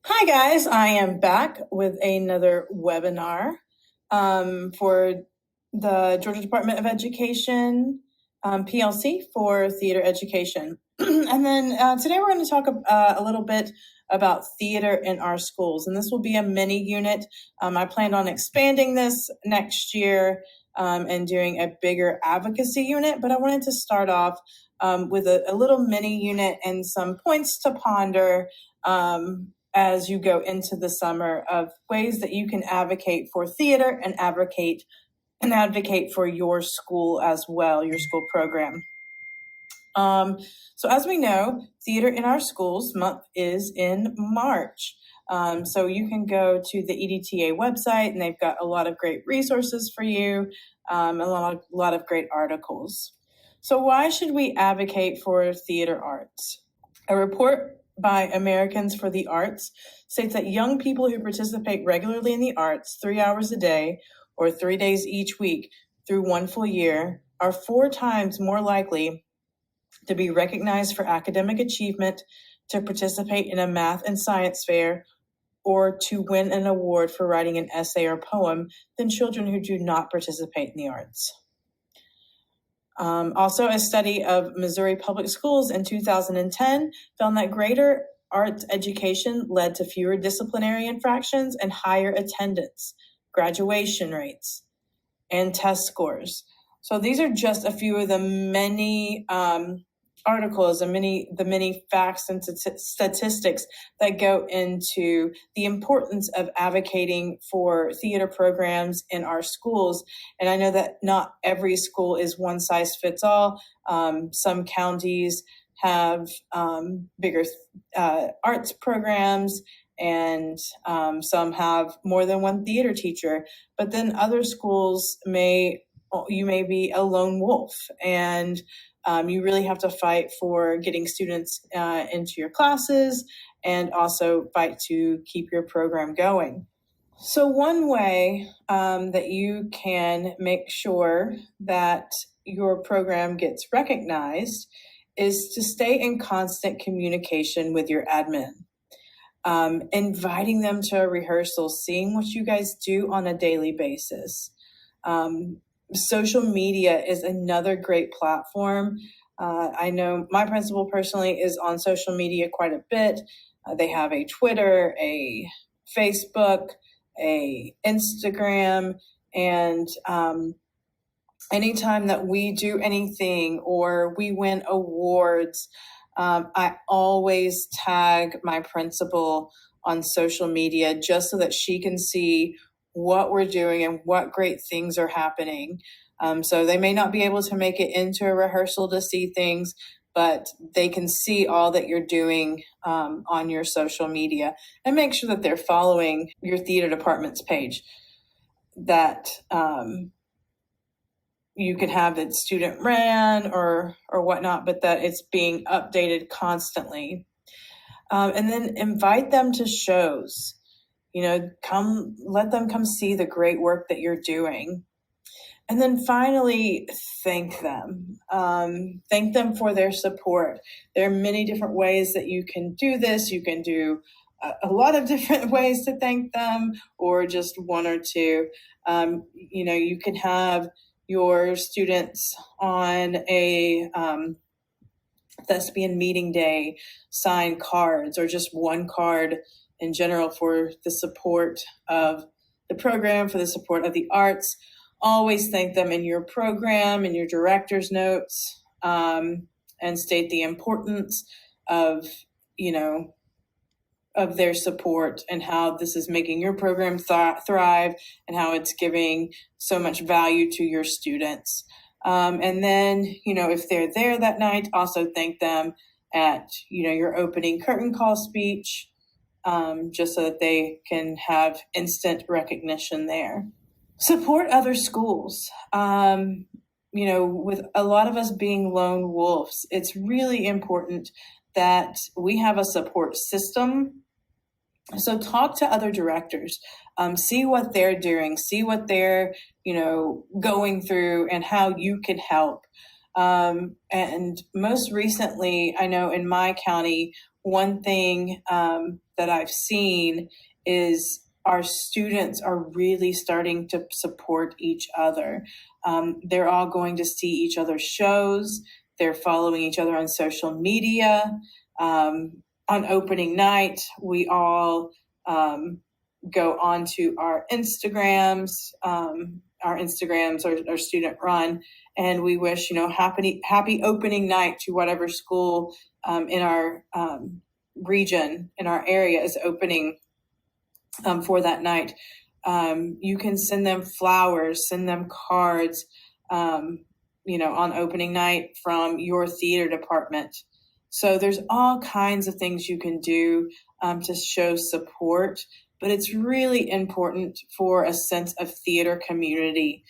Hi guys, I am back with another webinar for the Georgia Department of Education, PLC for theater education. And then today we're going to talk a little bit about theater in our schools. And this will be a mini unit. I plan on expanding this next year and doing a bigger advocacy unit, but I wanted to start off with a little mini unit and some points to ponder as you go into the summer of ways that you can advocate for theater and advocate for your school as well, your school program. So as we know, Theater in Our Schools month is in March. So you can go to the EDTA website and they've got a lot of great resources for you, a lot of great articles. So why should we advocate for theater arts? A report by Americans for the Arts states that young people who participate regularly in the arts 3 hours a day or 3 days each week through one full year are 4 times more likely to be recognized for academic achievement, to participate in a math and science fair, or to win an award for writing an essay or poem than children who do not participate in the arts. Also, a study of Missouri public schools in 2010 found that greater arts education led to fewer disciplinary infractions and higher attendance, graduation rates, and test scores. So these are just a few of the many articles and the many facts and statistics that go into the importance of advocating for theater programs in our schools. And I know that not every school is one size fits all. Some counties have bigger arts programs, and some have more than one theater teacher, but then other schools you may be a lone wolf, and you really have to fight for getting students into your classes and also fight to keep your program going. So one way that you can make sure that your program gets recognized is to stay in constant communication with your admin. Inviting them to a rehearsal, seeing what you guys do on a daily basis. Social media is another great platform. I know my principal personally is on social media quite a bit. They have a Twitter, a Facebook, a Instagram, and anytime that we do anything or we win awards, I always tag my principal on social media just so that she can see what we're doing and what great things are happening. So they may not be able to make it into a rehearsal to see things, but they can see all that you're doing on your social media, and make sure that they're following your theater department's page, that you can have it student ran or whatnot, but that it's being updated constantly. And then invite them to shows. Let them come see the great work that you're doing. And then finally, thank them. Thank them for their support. There are many different ways that you can do this. You can do a lot of different ways to thank them, or just one or two. You can have your students on a thespian meeting day sign cards, or just one card in general for the support of the program, for the support of the arts. Always thank them in your program, in your director's notes, and state the importance of their support and how this is making your program thrive, and how it's giving so much value to your students. And then, if they're there that night, also thank them at, your opening curtain call speech, just so that they can have instant recognition there. Support other schools. With a lot of us being lone wolves, it's really important that we have a support system. So talk to other directors, see what they're doing, see what they're, going through, and how you can help. And most recently, I know in my county, one thing that I've seen is our students are really starting to support each other. They're all going to see each other's shows. They're following each other on social media. On opening night, we all go onto our Instagrams. Our Instagrams are student run, and we wish happy opening night to whatever school in our region, in our area, is opening for that night. You can send them flowers, send them cards, on opening night from your theater department. So there's all kinds of things you can do to show support, but it's really important for a sense of theater community.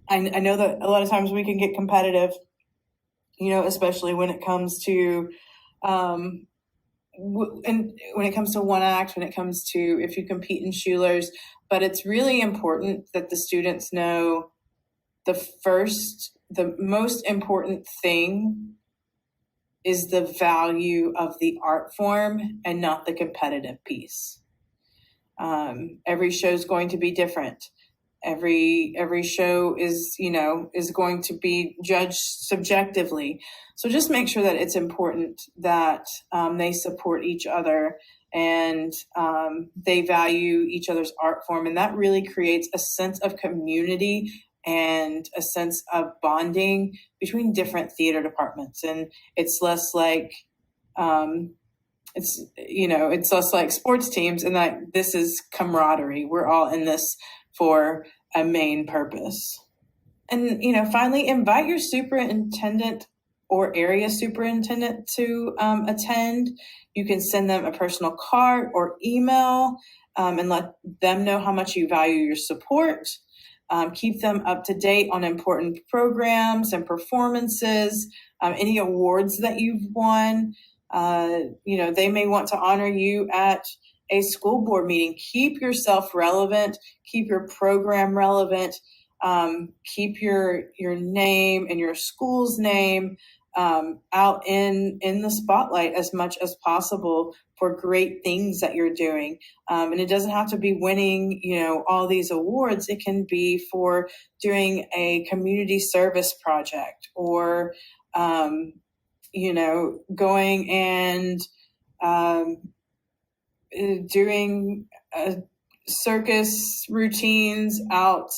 I know that a lot of times we can get competitive, especially when it comes to and when it comes to one act, when it comes to if you compete in Schulers, but it's really important that the students know the most important thing is the value of the art form and not the competitive piece. Every show is going to be different. Every show is going to be judged subjectively. So just make sure that it's important that they support each other and they value each other's art form. And that really creates a sense of community and a sense of bonding between different theater departments. And it's less like it's less like sports teams, and that this is camaraderie. We're all in this for a main purpose. And, finally, invite your superintendent or area superintendent to attend. You can send them a personal card or email and let them know how much you value your support. Keep them up to date on important programs and performances, any awards that you've won. They may want to honor you at a school board meeting. Keep yourself relevant, keep your program relevant, keep your name and your school's name out in the spotlight as much as possible for great things that you're doing. And it doesn't have to be winning, all these awards. It can be for doing a community service project or, going and doing circus routines out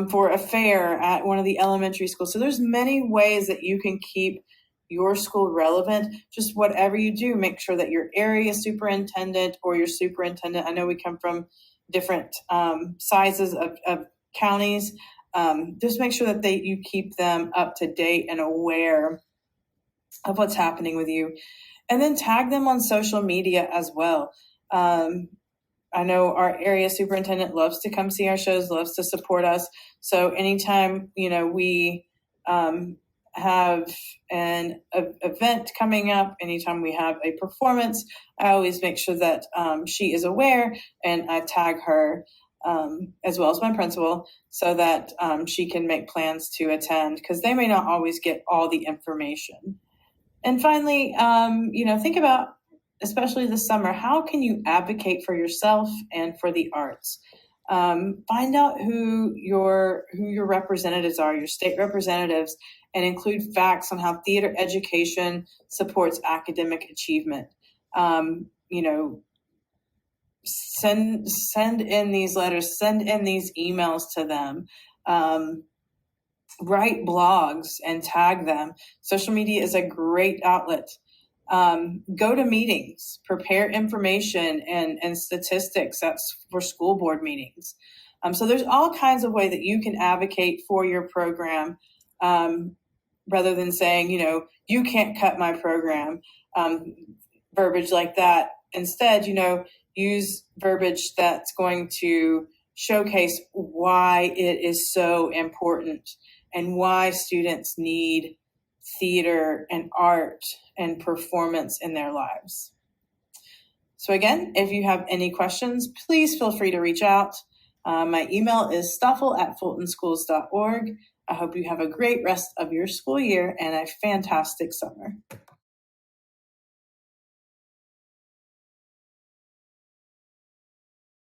for a fair at one of the elementary schools. So there's many ways that you can keep your school relevant. Just whatever you do, make sure that your area superintendent or your superintendent, I know we come from different sizes of counties, just make sure that you keep them up to date and aware of what's happening with you. And then tag them on social media as well. I know our area superintendent loves to come see our shows, loves to support us. So anytime, we have an event coming up, anytime we have a performance, I always make sure that she is aware, and I tag her as well as my principal so that she can make plans to attend, because they may not always get all the information. And finally, think about, especially this summer, how can you advocate for yourself and for the arts? Find out who your representatives are, your state representatives, and include facts on how theater education supports academic achievement. Send in these letters, send in these emails to them. Write blogs and tag them. Social media is a great outlet. Go to meetings, prepare information and statistics. That's for school board meetings. So there's all kinds of ways that you can advocate for your program, rather than saying, you can't cut my program, verbiage like that. Instead, use verbiage that's going to showcase why it is so important and why students need theater and art and performance in their lives. So again, if you have any questions, please feel free to reach out. My email is stoffel@fultonschools.org. I hope you have a great rest of your school year and a fantastic summer.